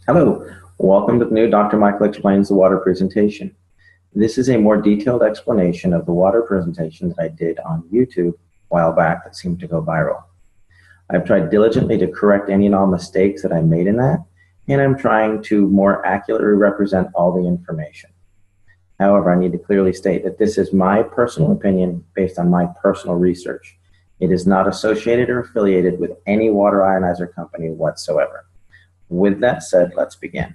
Hello, welcome to the new Dr. Michael Explains the Water presentation. This is a more detailed explanation of the water presentation that I did on YouTube a while back that seemed to go viral. I've tried diligently to correct any and all mistakes that I made in that, and I'm trying to more accurately represent all the information. However, I need to clearly state that this is my personal opinion based on my personal research. It is not associated or affiliated with any water ionizer company whatsoever. With that said, let's begin.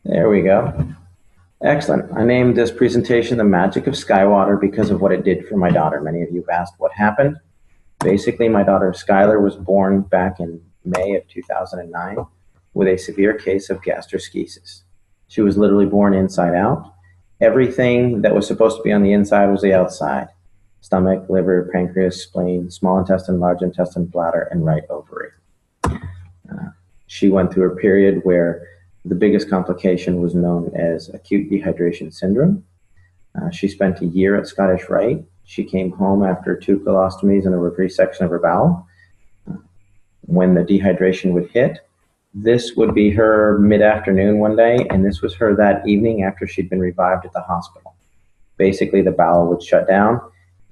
There we go. Excellent. I named this presentation The Magic of Sky Water because of what it did for my daughter. Many of you have asked what happened. Basically, my daughter Skylar was born back in May of 2009 with a severe case of gastroschisis. She was literally born inside out. Everything that was supposed to be on the inside was the outside. Stomach, liver, pancreas, spleen, small intestine, large intestine, bladder, and right ovary. She went through a period where the biggest complication was known as acute dehydration syndrome. She spent a year at Scottish Rite. She came home after 2 colostomies and a resection of her bowel. When the dehydration would hit, this would be her mid-afternoon one day, and this was her that evening after she'd been revived at the hospital. Basically, the bowel would shut down,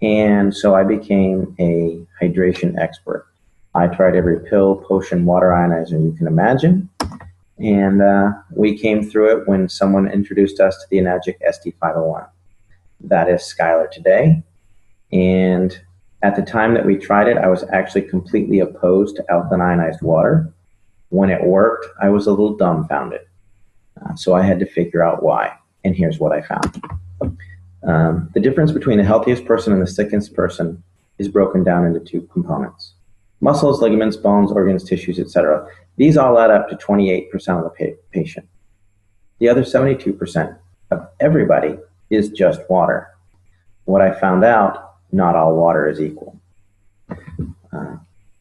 and so I became a hydration expert. I tried every pill, potion, water ionizer you can imagine, and we came through it when someone introduced us to the Enagic SD501. That is Skylar today, and at the time that we tried it, I was actually completely opposed to alkaline ionized water. When it worked, I was a little dumbfounded. So I had to figure out why, and here's what I found. The difference between the healthiest person and the sickest person is broken down into 2 components. Muscles, ligaments, bones, organs, tissues, etc. These all add up to 28% of the patient. The other 72% of everybody is just water. What I found out, not all water is equal.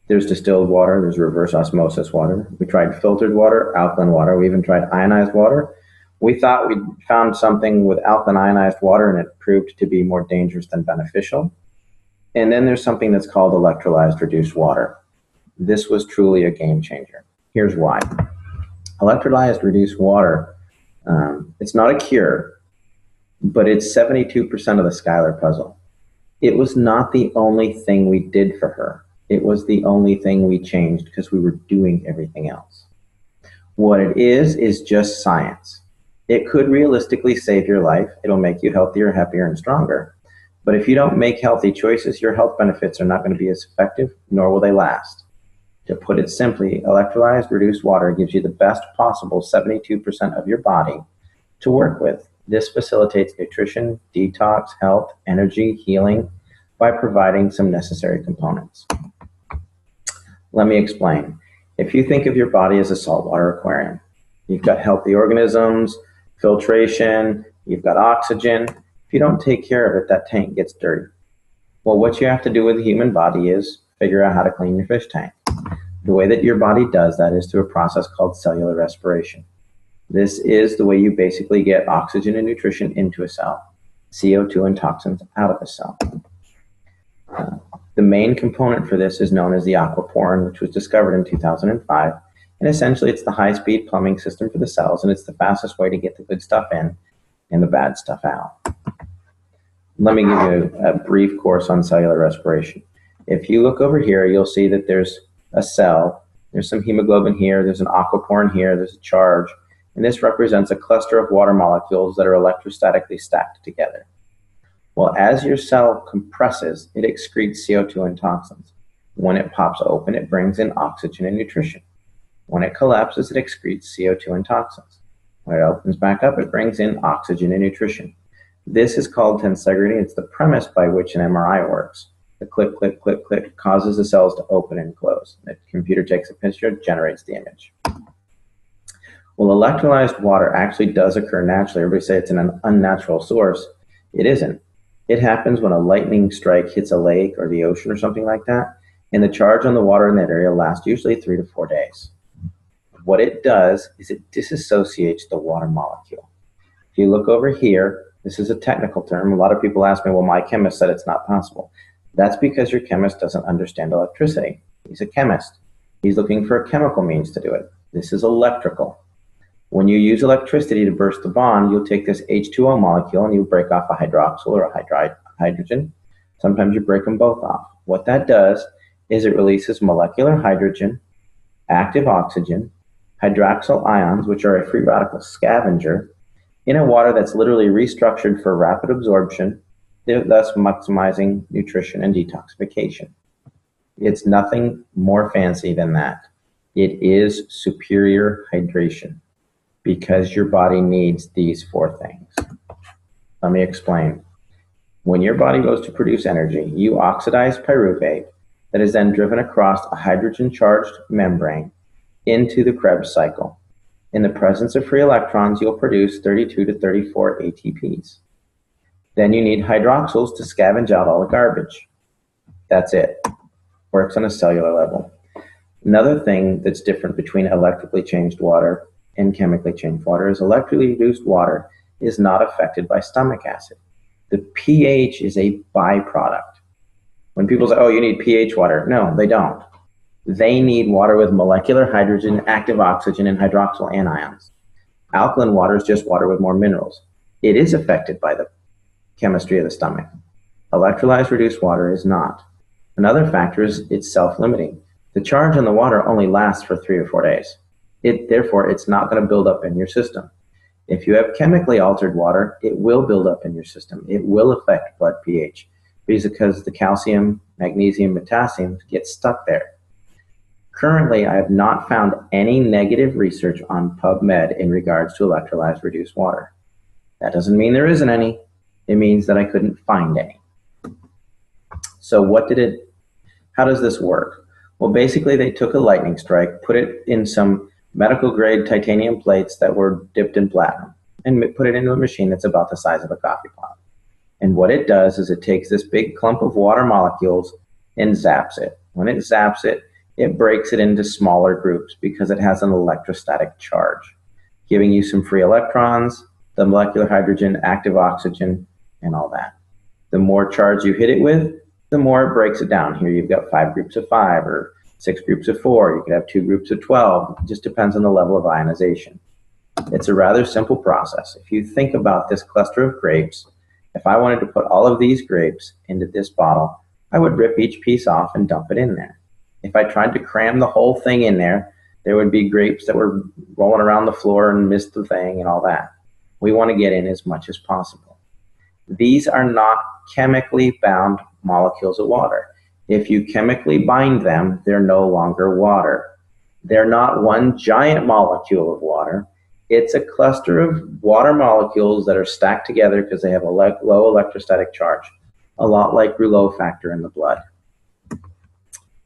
There's distilled water, there's reverse osmosis water. We tried filtered water, alkaline water, we even tried ionized water. We thought we'd found something with alkaline ionized water and it proved to be more dangerous than beneficial. And then there's something that's called electrolyzed reduced water. This was truly a game changer. Here's why. Electrolyzed reduced water, it's not a cure, but it's 72% of the Skylar puzzle. It was not the only thing we did for her. It was the only thing we changed because we were doing everything else. What it is just science. It could realistically save your life. It'll make you healthier, happier, and stronger. But if you don't make healthy choices, your health benefits are not going to be as effective, nor will they last. To put it simply, electrolyzed reduced water gives you the best possible 72% of your body to work with. This facilitates nutrition, detox, health, energy, healing by providing some necessary components. Let me explain. If you think of your body as a saltwater aquarium, you've got healthy organisms, filtration, you've got oxygen. If you don't take care of it, that tank gets dirty. Well, what you have to do with the human body is figure out how to clean your fish tank. The way that your body does that is through a process called cellular respiration. This is the way you basically get oxygen and nutrition into a cell, CO2 and toxins out of a cell. The main component for this is known as the aquaporin, which was discovered in 2005. And essentially, it's the high-speed plumbing system for the cells, and it's the fastest way to get the good stuff in and the bad stuff out. Let me give you a brief course on cellular respiration. If you look over here, you'll see that there's a cell. There's some hemoglobin here. There's an aquaporin here. There's a charge. And this represents a cluster of water molecules that are electrostatically stacked together. Well, as your cell compresses, it excretes CO2 and toxins. When it pops open, it brings in oxygen and nutrition. When it collapses, it excretes CO2 and toxins. When it opens back up, it brings in oxygen and nutrition. This is called tensegrity. It's the premise by which an MRI works. The click, click, click, click causes the cells to open and close. The computer takes a picture, generates the image. Well, electrolyzed water actually does occur naturally. Everybody say it's an unnatural source. It isn't. It happens when a lightning strike hits a lake or the ocean or something like that, and the charge on the water in that area lasts usually 3 to 4 days. What it does is it disassociates the water molecule. If you look over here, This is a technical term. A lot of people ask me, well, my chemist said it's not possible. That's because your chemist doesn't understand electricity. He's a chemist. He's looking for a chemical means to do it. This is electrical. When you use electricity to burst the bond, you'll take this H2O molecule and you break off a hydroxyl or a hydrogen. Sometimes you break them both off. What that does is it releases molecular hydrogen, active oxygen, hydroxyl ions, which are a free radical scavenger, in a water that's literally restructured for rapid absorption, thus maximizing nutrition and detoxification. It's nothing more fancy than that. It is superior hydration because your body needs these four things. Let me explain. When your body goes to produce energy, you oxidize pyruvate that is then driven across a hydrogen-charged membrane into the Krebs cycle. In the presence of free electrons, you'll produce 32 to 34 ATPs. Then you need hydroxyls to scavenge out all the garbage. That's it. Works on a cellular level. Another thing that's different between electrically changed water and chemically changed water is electrically reduced water is not affected by stomach acid. The pH is a byproduct. When people say, oh, you need pH water, no, they don't. They need water with molecular hydrogen, active oxygen, and hydroxyl anions. Alkaline water is just water with more minerals. It is affected by the chemistry of the stomach. Electrolyzed reduced water is not. Another factor is it's self-limiting. The charge in the water only lasts for 3 or 4 days. Therefore, it's not going to build up in your system. If you have chemically altered water, it will build up in your system. It will affect blood pH because the calcium, magnesium, potassium get stuck there. Currently, I have not found any negative research on PubMed in regards to electrolyzed reduced water. That doesn't mean there isn't any. It means that I couldn't find any. So how does this work? Well, basically they took a lightning strike, put it in some medical grade titanium plates that were dipped in platinum and put it into a machine that's about the size of a coffee pot. And what it does is it takes this big clump of water molecules and zaps it. When it zaps it, it breaks it into smaller groups because it has an electrostatic charge, giving you some free electrons, the molecular hydrogen, active oxygen, and all that. The more charge you hit it with, the more it breaks it down. Here you've got 5 groups of 5 or 6 groups of 4. You could have 2 groups of 12. It just depends on the level of ionization. It's a rather simple process. If you think about this cluster of grapes, if I wanted to put all of these grapes into this bottle, I would rip each piece off and dump it in there. If I tried to cram the whole thing in there, there would be grapes that were rolling around the floor and missed the thing and all that. We want to get in as much as possible. These are not chemically bound molecules of water. If you chemically bind them, they're no longer water. They're not one giant molecule of water. It's a cluster of water molecules that are stacked together because they have a low electrostatic charge, a lot like Rouleau factor in the blood.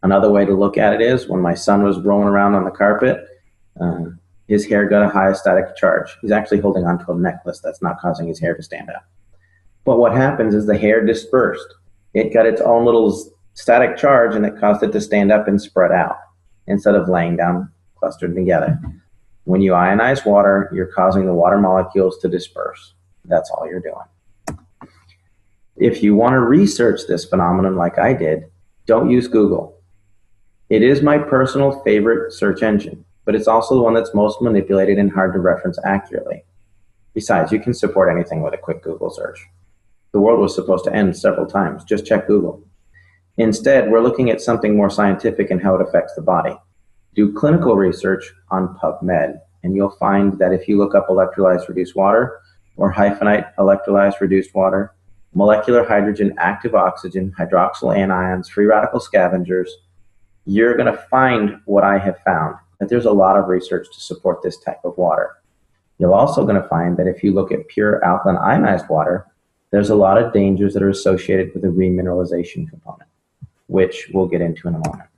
Another way to look at it is when my son was rolling around on the carpet, his hair got a high static charge. He's actually holding onto a necklace that's not causing his hair to stand up. But what happens is the hair dispersed. It got its own little static charge and it caused it to stand up and spread out instead of laying down clustered together. When you ionize water, you're causing the water molecules to disperse. That's all you're doing. If you want to research this phenomenon like I did, don't use Google. It is my personal favorite search engine, but it's also the one that's most manipulated and hard to reference accurately. Besides, you can support anything with a quick Google search. The world was supposed to end several times. Just check Google. Instead, we're looking at something more scientific and how it affects the body. Do clinical research on PubMed, and you'll find that if you look up electrolyzed reduced water or hyphenate electrolyzed reduced water, molecular hydrogen, active oxygen, hydroxyl anions, free radical scavengers, you're going to find what I have found, that there's a lot of research to support this type of water. You're also going to find that if you look at pure alkaline ionized water, there's a lot of dangers that are associated with the remineralization component, which we'll get into in a moment.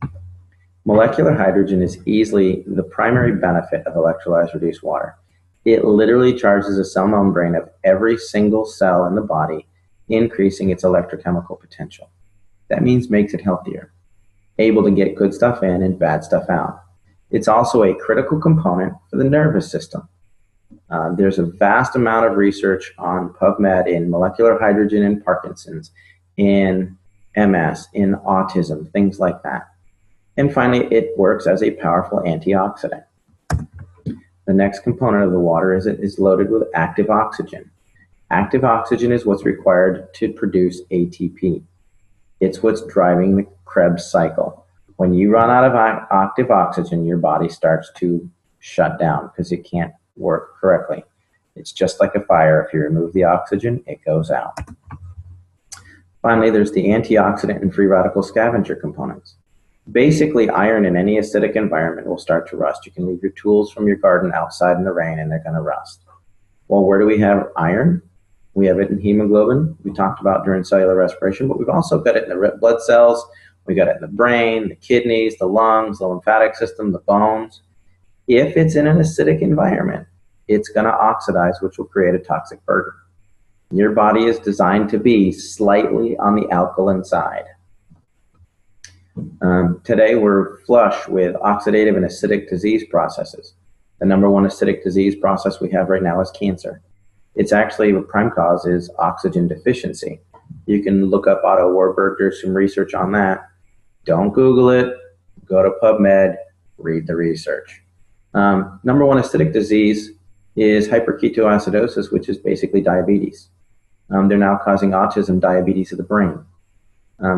Molecular hydrogen is easily the primary benefit of electrolyzed reduced water. It literally charges the cell membrane of every single cell in the body, increasing its electrochemical potential. That means makes it healthier, able to get good stuff in and bad stuff out. It's also a critical component for the nervous system. There's a vast amount of research on PubMed in molecular hydrogen in Parkinson's, in MS, in autism, things like that. And finally, it works as a powerful antioxidant. The next component of the water is it is loaded with active oxygen. Active oxygen is what's required to produce ATP. It's what's driving the Krebs cycle. When you run out of active oxygen, your body starts to shut down because it can't work correctly. It's just like a fire. If you remove the oxygen, it goes out. Finally, there's the antioxidant and free radical scavenger components. Basically, iron in any acidic environment will start to rust. You can leave your tools from your garden outside in the rain and they're going to rust. Well, where do we have iron? We have it in hemoglobin, we talked about during cellular respiration, but we've also got it in the red blood cells. We got it in the brain, the kidneys, the lungs, the lymphatic system, the bones. If it's in an acidic environment, it's going to oxidize, which will create a toxic burden. Your body is designed to be slightly on the alkaline side. Today, we're flush with oxidative and acidic disease processes. The number one acidic disease process we have right now is cancer. It's actually, the prime cause is oxygen deficiency. You can look up Otto Warburg, there's some research on that. Don't Google it, go to PubMed, read the research. Number one acidic disease is hyperketoacidosis, which is basically diabetes. They're now causing autism, diabetes of the brain.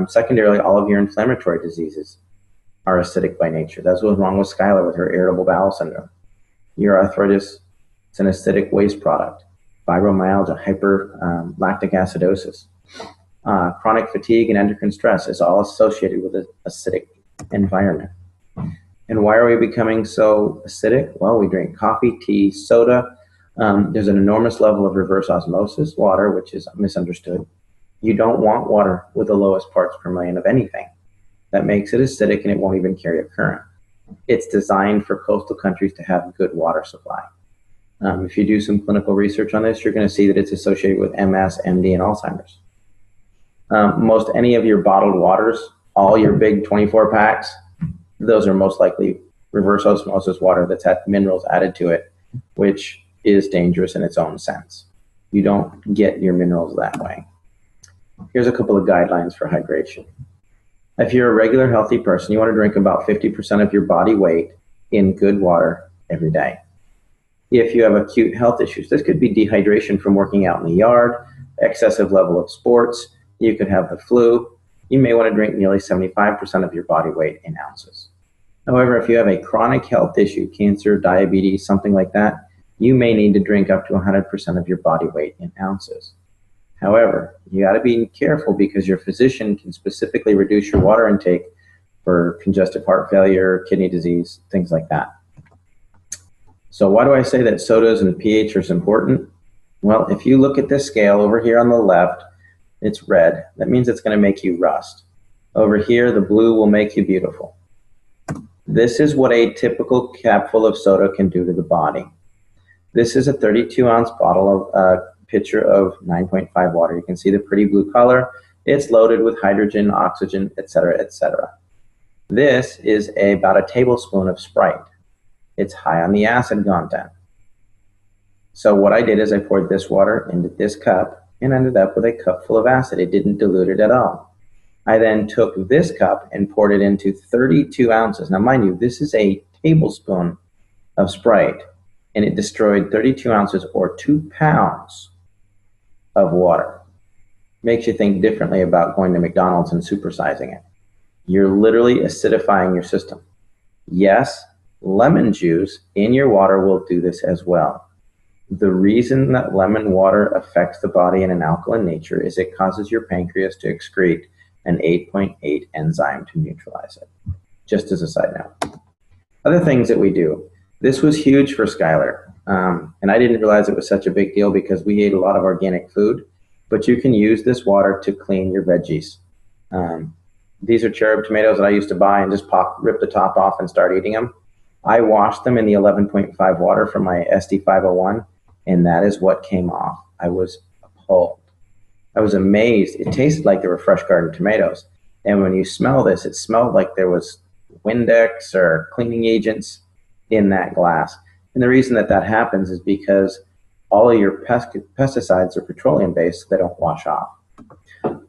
Secondarily, all of your inflammatory diseases are acidic by nature. That's what's wrong with Skylar with her irritable bowel syndrome. Your arthritis, it's an acidic waste product. Fibromyalgia, hyperlactic acidosis. Chronic fatigue and endocrine stress is all associated with an acidic environment. And why are we becoming so acidic? Well, we drink coffee, tea, soda. There's an enormous level of reverse osmosis, water, which is misunderstood. You don't want water with the lowest parts per million of anything. That makes it acidic and it won't even carry a current. It's designed for coastal countries to have good water supply. If you do some clinical research on this, you're going to see that it's associated with MS, MD, and Alzheimer's. Most any of your bottled waters, all your big 24 packs, those are most likely reverse osmosis water that's had minerals added to it, which is dangerous in its own sense. You don't get your minerals that way. Here's a couple of guidelines for hydration. If you're a regular healthy person, you want to drink about 50% of your body weight in good water every day. If you have acute health issues, this could be dehydration from working out in the yard, excessive level of sports, you could have the flu. You may want to drink nearly 75% of your body weight in ounces. However, if you have a chronic health issue, cancer, diabetes, something like that, you may need to drink up to 100% of your body weight in ounces. However, you got to be careful because your physician can specifically reduce your water intake for congestive heart failure, kidney disease, things like that. So why do I say that sodas and pH are important? Well, if you look at this scale over here on the left, it's red. That means it's going to make you rust. Over here, the blue will make you beautiful. This is what a typical capful of soda can do to the body. This is a 32-ounce bottle of pitcher of 9.5 water. You can see the pretty blue color. It's loaded with hydrogen, oxygen, etc., etc. This is about a tablespoon of Sprite. It's high on the acid content. So what I did is I poured this water into this cup and ended up with a cup full of acid. It didn't dilute it at all. I then took this cup and poured it into 32 ounces. Now mind you, this is a tablespoon of Sprite, and it destroyed 32 ounces or 2 pounds of water. Makes you think differently about going to McDonald's and supersizing it. You're literally acidifying your system. Yes, lemon juice in your water will do this as well. The reason that lemon water affects the body in an alkaline nature is it causes your pancreas to excrete an 8.8 enzyme to neutralize it. Just as a side note. Other things that we do. This was huge for Skylar. And I didn't realize it was such a big deal because we ate a lot of organic food, but you can use this water to clean your veggies. These are cherub tomatoes that I used to buy and just rip the top off and start eating them. I washed them in the 11.5 water from my SD501, and that is what came off. I was appalled. I was amazed. It tasted like they were fresh garden tomatoes. And when you smell this, it smelled like there was Windex or cleaning agents in that glass. And the reason that that happens is because all of your pesticides are petroleum based, they don't wash off.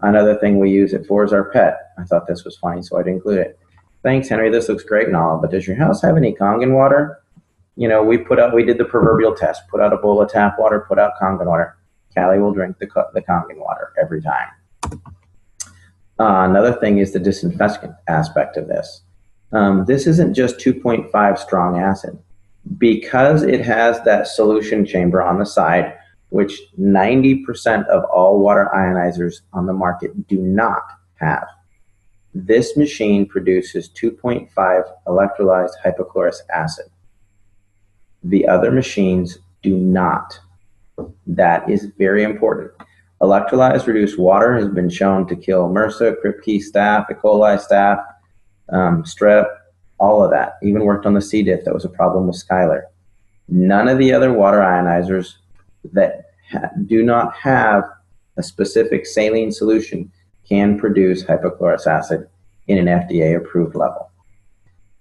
Another thing we use it for is our pet. I thought this was funny, so I'd include it. Thanks, Henry. This looks great and all, but does your house have any Kangen water? We did the proverbial test, put out a bowl of tap water, put out Kangen water. Callie will drink the Kangen water every time. Another thing is the disinfectant aspect of this. This isn't just 2.5 strong acid. Because it has that solution chamber on the side, which 90% of all water ionizers on the market do not have. This machine produces 2.5 electrolyzed hypochlorous acid. The other machines do not. That is very important. Electrolyzed reduced water has been shown to kill MRSA, Kripke staph, E. coli staph, strep, all of that. Even worked on the C. diff. That was a problem with Skylar. None of the other water ionizers that do not have a specific saline solution can produce hypochlorous acid in an FDA-approved level.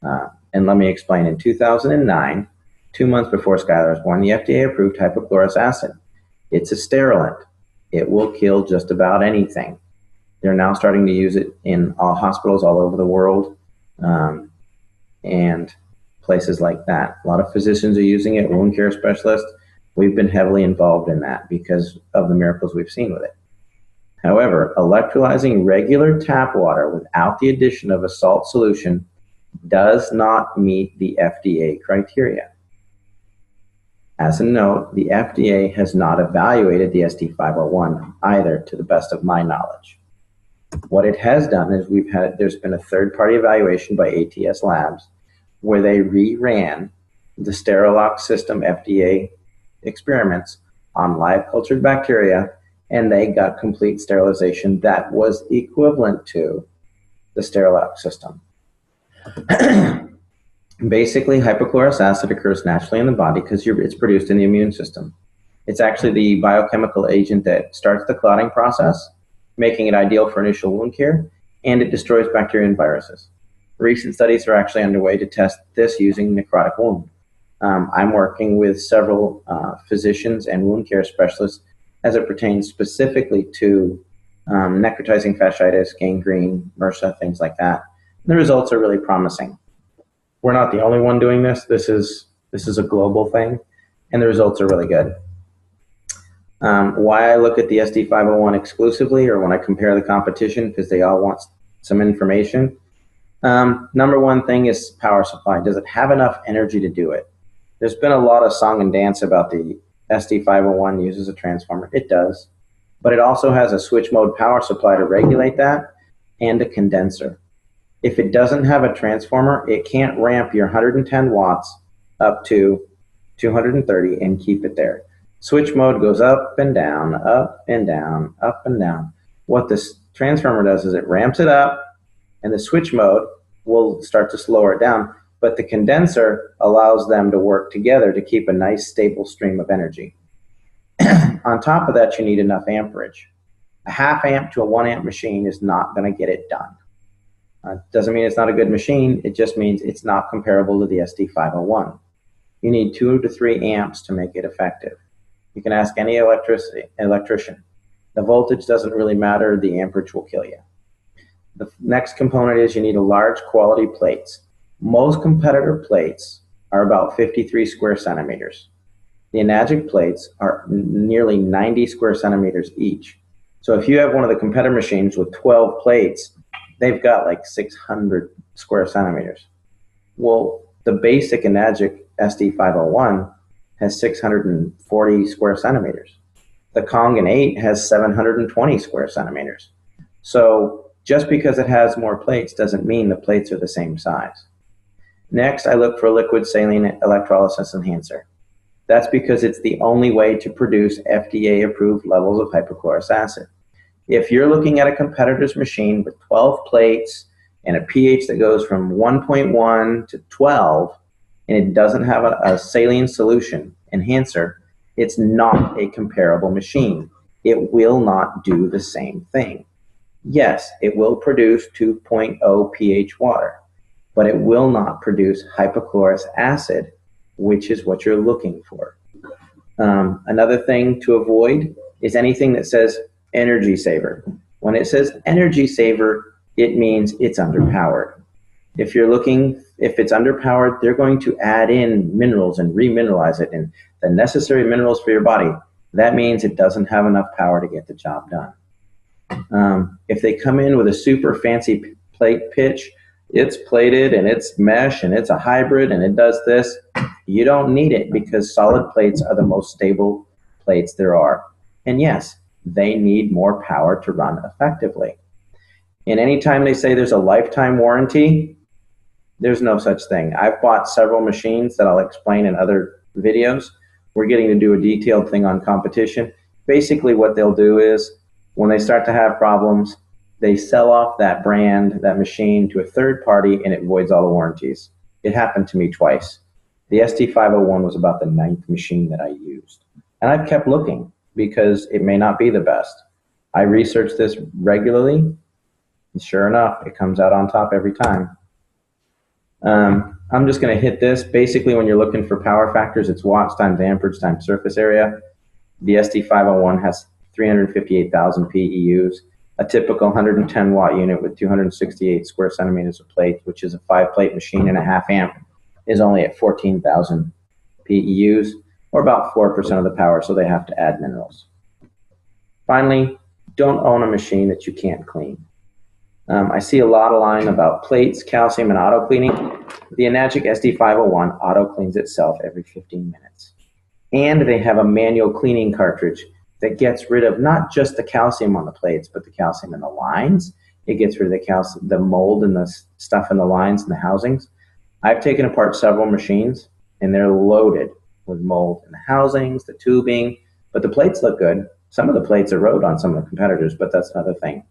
And let me explain. In 2009, 2 months before Skylar was born, the FDA approved hypochlorous acid. It's a sterilant. It will kill just about anything. They're now starting to use it in all hospitals all over the world and places like that. A lot of physicians are using it, wound care specialists. We've been heavily involved in that because of the miracles we've seen with it. However, electrolyzing regular tap water without the addition of a salt solution does not meet the FDA criteria. As a note, the FDA has not evaluated the SD501 either, to the best of my knowledge. What it has done is there's been a third-party evaluation by ATS Labs where they reran the Sterilox system FDA experiments on live cultured bacteria, and they got complete sterilization that was equivalent to the Sterilox system. Basically, hypochlorous acid occurs naturally in the body because it's produced in the immune system. It's actually the biochemical agent that starts the clotting process, making it ideal for initial wound care, and it destroys bacteria and viruses. Recent studies are actually underway to test this using necrotic wound. I'm working with several physicians and wound care specialists as it pertains specifically to necrotizing fasciitis, gangrene, MRSA, things like that. And the results are really promising. We're not the only one doing this. This is a global thing, and the results are really good. Why I look at the SD501 exclusively, or when I compare the competition, because they all want some information. Number one thing is power supply. Does it have enough energy to do it? There's been a lot of song and dance about the SD501 uses a transformer. It does, but it also has a switch mode power supply to regulate that and a condenser. If it doesn't have a transformer, it can't ramp your 110 watts up to 230 and keep it there. Switch mode goes up and down, up and down, up and down. What this transformer does is it ramps it up, and the switch mode will start to slow it down, but the condenser allows them to work together to keep a nice stable stream of energy. On top of that, you need enough amperage. A half amp to a 1 amp machine is not going to get it done. Doesn't mean it's not a good machine, it just means it's not comparable to the SD501. You need 2 to 3 amps to make it effective. You can ask any electrician. The voltage doesn't really matter, the amperage will kill you. The next component is you need a large quality plates. Most competitor plates are about 53 square centimeters. The Ionized plates are nearly 90 square centimeters each. So if you have one of the competitor machines with 12 plates, they've got like 600 square centimeters. Well, the basic Ionized SD501 has 640 square centimeters. The Kangen 8 has 720 square centimeters. So just because it has more plates doesn't mean the plates are the same size. Next, I look for a liquid saline electrolysis enhancer. That's because it's the only way to produce FDA-approved levels of hypochlorous acid. If you're looking at a competitor's machine with 12 plates and a pH that goes from 1.1 to 12, and it doesn't have a saline solution enhancer, it's not a comparable machine. It will not do the same thing. Yes, it will produce 2.0 pH water, but it will not produce hypochlorous acid which is what you're looking for. Another thing to avoid is anything that says energy saver. When it says energy saver, it means it's underpowered. If it's underpowered, they're going to add in minerals and remineralize it and the necessary minerals for your body. That means it doesn't have enough power to get the job done. If they come in with a super fancy plate pitch, it's plated and it's mesh and it's a hybrid and it does this, you don't need it because solid plates are the most stable plates there are. And yes, they need more power to run effectively. And anytime they say there's a lifetime warranty, there's no such thing. I've bought several machines that I'll explain in other videos. We're getting to do a detailed thing on competition. Basically what they'll do is when they start to have problems, they sell off that brand, that machine to a third party and it voids all the warranties. It happened to me twice. The ST501 was about the 9th machine that I used. And I've kept looking because it may not be the best. I research this regularly, and sure enough, it comes out on top every time. I'm just going to hit this. Basically, when you're looking for power factors, it's watts times amperage times surface area. The ST501 has 358,000 PEUs. A typical 110 watt unit with 268 square centimeters of plate, which is a 5-plate machine and a half amp, is only at 14,000 PEUs, or about 4% of the power, so they have to add minerals. Finally, don't own a machine that you can't clean. I see a lot of line about plates, calcium, and auto cleaning. The Enagic SD501 auto cleans itself every 15 minutes. And they have a manual cleaning cartridge that gets rid of not just the calcium on the plates, but the calcium in the lines. It gets rid of the mold and the stuff in the lines and the housings. I've taken apart several machines, and they're loaded with mold in the housings, the tubing, but the plates look good. Some of the plates erode on some of the competitors, but that's another thing.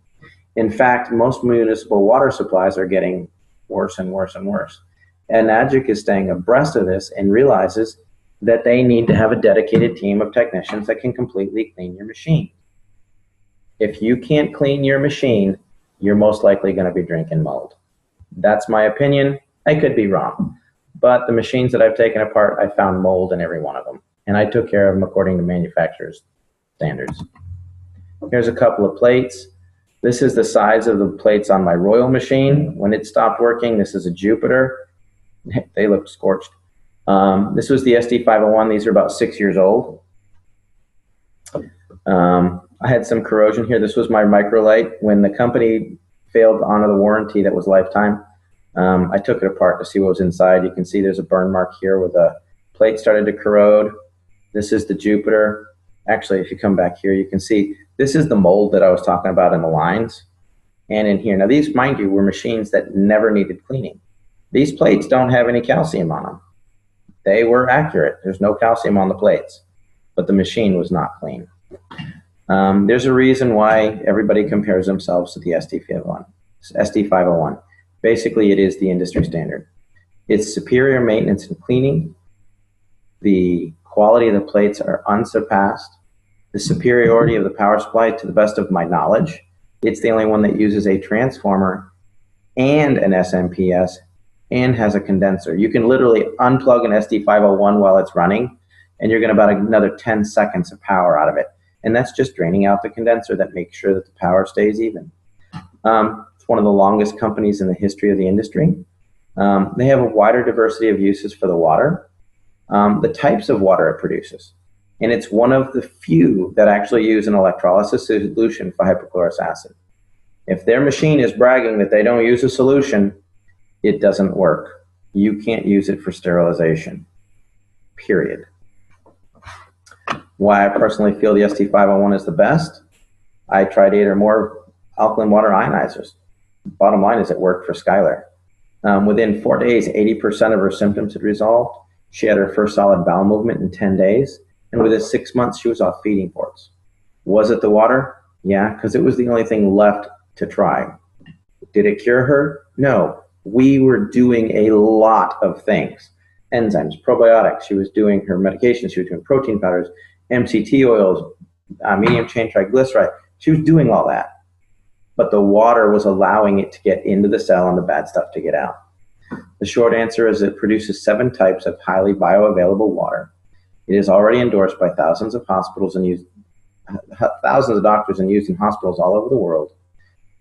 In fact, most municipal water supplies are getting worse and worse and worse. And Enagic is staying abreast of this and realizes that they need to have a dedicated team of technicians that can completely clean your machine. If you can't clean your machine, you're most likely going to be drinking mold. That's my opinion. I could be wrong. But the machines that I've taken apart, I found mold in every one of them. And I took care of them according to manufacturer's standards. Here's a couple of plates. This is the size of the plates on my Royal machine. When it stopped working, this is a Jupiter. They look scorched. This was the SD501. These are about 6 years old. I had some corrosion here. This was my microlight. When the company failed to honor the warranty that was lifetime, I took it apart to see what was inside. You can see there's a burn mark here where the plate started to corrode. This is the Jupiter. Actually, if you come back here, you can see this is the mold that I was talking about in the lines and in here. Now, these, mind you, were machines that never needed cleaning. These plates don't have any calcium on them. They were accurate. There's no calcium on the plates, but the machine was not clean. There's a reason why everybody compares themselves to the SD501. Basically, it is the industry standard. It's superior maintenance and cleaning. The quality of the plates are unsurpassed. The superiority of the power supply, to the best of my knowledge, it's the only one that uses a transformer and an SMPS and has a condenser. You can literally unplug an SD501 while it's running, and you're getting about another 10 seconds of power out of it. And that's just draining out the condenser that makes sure that the power stays even. It's one of the longest companies in the history of the industry. They have a wider diversity of uses for the water, the types of water it produces. And it's one of the few that actually use an electrolysis solution for hypochlorous acid. If their machine is bragging that they don't use a solution, it doesn't work. You can't use it for sterilization, period. Why I personally feel the ST501 is the best, I tried 8 or more alkaline water ionizers. Bottom line is it worked for Skylar. Within 4 days, 80% of her symptoms had resolved. She had her first solid bowel movement in 10 days. And within 6 months, she was off feeding ports. Was it the water? Yeah, because it was the only thing left to try. Did it cure her? No. We were doing a lot of things. Enzymes, probiotics. She was doing her medications. She was doing protein powders, MCT oils, medium chain triglyceride. She was doing all that. But the water was allowing it to get into the cell and the bad stuff to get out. The short answer is it produces 7 types of highly bioavailable water. It is already endorsed by thousands of hospitals and used thousands of doctors and used in hospitals all over the world.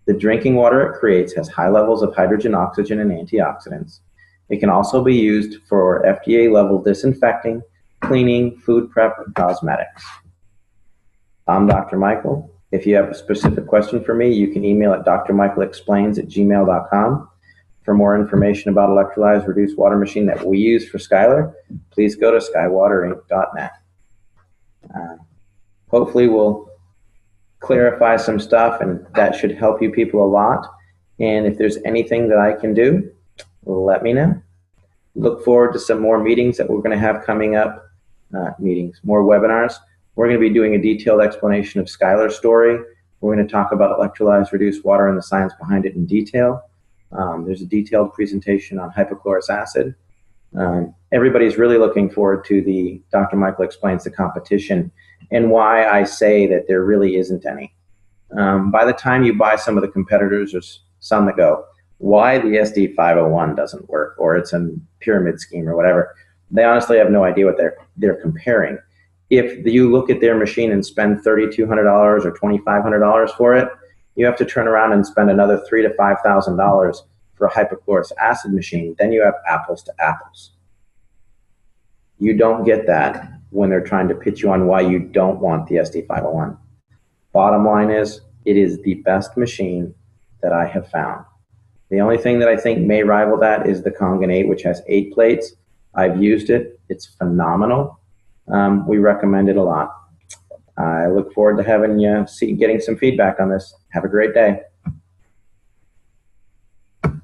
The drinking water it creates has high levels of hydrogen, oxygen, and antioxidants. It can also be used for FDA-level disinfecting, cleaning, food prep, and cosmetics. I'm Dr. Michael. If you have a specific question for me, you can email at drmichaelexplains@gmail.com. For more information about electrolyzed reduced water machine that we use for Skylar, please go to skywaterinc.net. Hopefully we'll clarify some stuff, and that should help you people a lot. And if there's anything that I can do, let me know. Look forward to some more meetings that we're going to have coming up, more webinars. We're going to be doing a detailed explanation of Skylar's story. We're going to talk about electrolyzed reduced water and the science behind it in detail. There's a detailed presentation on hypochlorous acid. Everybody's really looking forward to the Dr. Michael Explains the competition and why I say that there really isn't any. By the time you buy some of the competitors, there's some that go, why the SD501 doesn't work, or it's a pyramid scheme or whatever. They honestly have no idea what they're comparing. If you look at their machine and spend $3,200 or $2,500 for it, you have to turn around and spend another $3,000 to $5,000 for a hypochlorous acid machine. Then you have apples to apples. You don't get that when they're trying to pitch you on why you don't want the SD501. Bottom line is, it is the best machine that I have found. The only thing that I think may rival that is the Kangen 8, which has 8 plates. I've used it. It's phenomenal. We recommend it a lot. I look forward to having you getting some feedback on this. Have a great day.